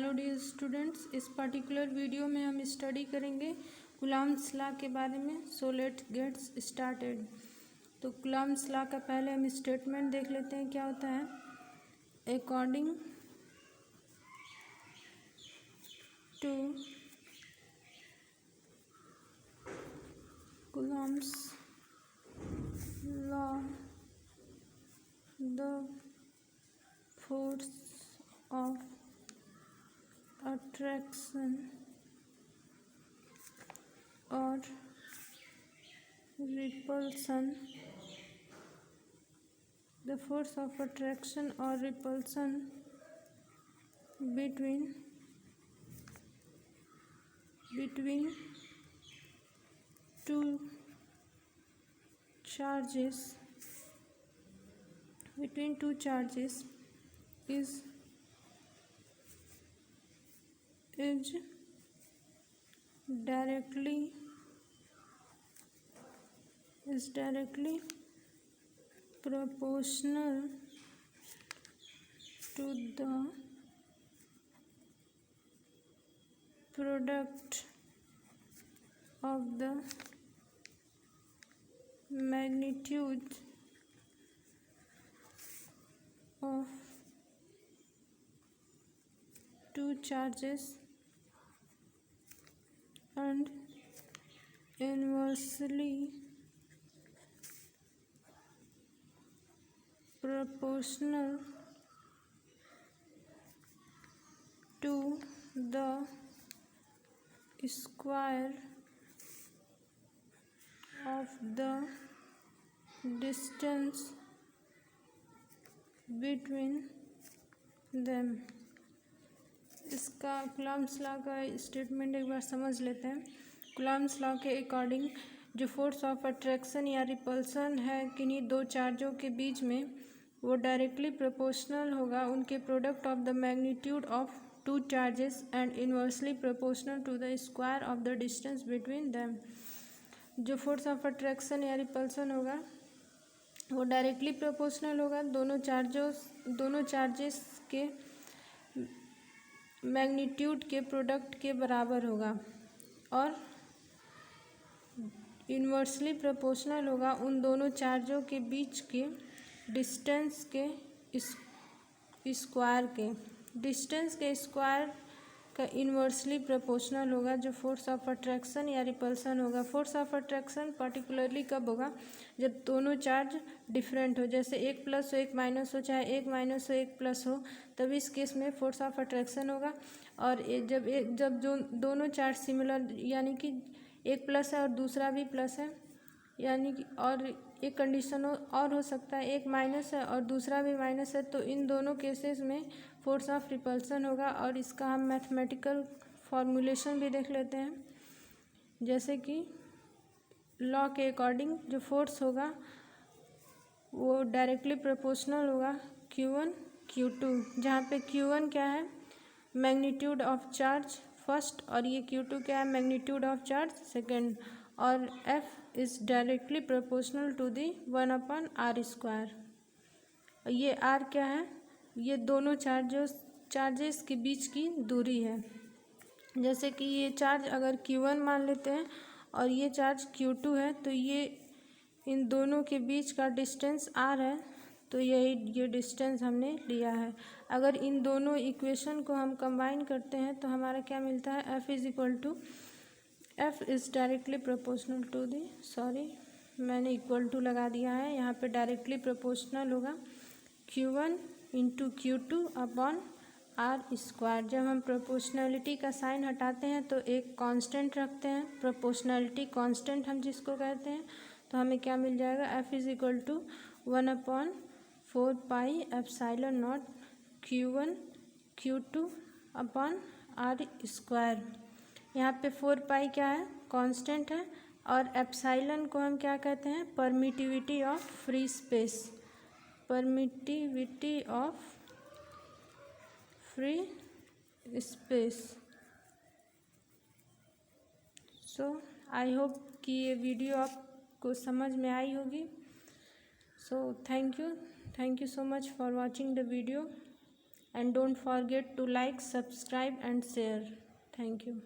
Hello dear students, इस particular video में हम स्टडी करेंगे कूलम्ब्स लॉ के बारे में। So let's get started. तो कूलम्ब्स लॉ का पहले हम स्टेटमेंट देख लेते हैं क्या होता है। According to Coulomb's law the force of attraction or repulsion, the force of attraction or repulsion between two charges is directly proportional to the product of the magnitude of two charges and inversely proportional to the square of the distance between them। इसका Coulomb's law का statement एक बार समझ लेते हैं। Coulomb's law के according जो force of attraction या repulsion है किन्हीं दो चार्जों के बीच में, वो डायरेक्टली प्रोपोर्शनल होगा उनके product of the magnitude of two charges and inversely proportional to the square of the distance between them. जो फोर्स ऑफ अट्रैक्शन या रिपल्सन होगा वो डायरेक्टली प्रोपोर्शनल होगा दोनों चार्जेस के मैग्नीट्यूड के प्रोडक्ट के बराबर होगा और इन्वर्सली प्रोपोर्शनल होगा उन दोनों चार्जों के बीच के डिस्टेंस के स्क्वायर के। डिस्टेंस के स्क्वायर का इन्वर्सली प्रोपोर्शनल होगा जो फोर्स ऑफ अट्रैक्शन या रिपल्सन होगा। फोर्स ऑफ अट्रैक्शन पर्टिकुलरली कब होगा? जब दोनों चार्ज डिफरेंट हो, जैसे एक प्लस हो एक माइनस हो, चाहे एक माइनस हो एक प्लस हो, तब इस केस में फोर्स ऑफ अट्रैक्शन होगा। और जब जो दोनों चार्ज सिमिलर, यानी कि एक प्लस है और दूसरा भी प्लस है, यानी कि और एक कंडीशन और हो सकता है एक माइनस है और दूसरा भी माइनस है, तो इन दोनों केसेस में फोर्स ऑफ रिपल्सन होगा। और इसका हम मैथमेटिकल फॉर्मूलेशन भी देख लेते हैं। जैसे कि लॉ के अकॉर्डिंग जो फोर्स होगा वो डायरेक्टली प्रोपोर्शनल होगा Q1 Q2, जहाँ पे Q1 क्या है? मैग्नीट्यूड ऑफ चार्ज फर्स्ट, और ये Q2 क्या है? Magnitude of charge second. और F is directly proportional to the 1/r²। ये R क्या है? ये दोनों चार्जेस के बीच की दूरी है। जैसे कि ये चार्ज अगर Q1 मान लेते हैं और ये चार्ज Q2 है, तो ये इन दोनों के बीच का डिस्टेंस R है, तो ये डिस्टेंस हमने लिया है। अगर इन दोनों इक्वेशन को हम कंबाइन करते हैं तो हमारा क्या मिलता है? F is directly proportional to the, मैंने इक्वल टू लगा दिया है, यहाँ पे डायरेक्टली प्रोपोर्शनल होगा Q1 इंटू Q2/r²। जब हम प्रोपोर्शनलिटी का साइन हटाते हैं तो एक कांस्टेंट रखते हैं, प्रोपोर्शनलिटी कांस्टेंट हम जिसको कहते हैं, तो हमें क्या मिल जाएगा? F is equal to 1/4πε0 Q1 Q2/r²। यहाँ पे 4π क्या है? कांस्टेंट है, और एप्साइलन को हम क्या कहते हैं? Permittivity of free space. Permittivity of free space. So I hope कि ये वीडियो आपको समझ में आई होगी। So thank you so much for watching the video. and don't forget to like, subscribe and share. Thank you.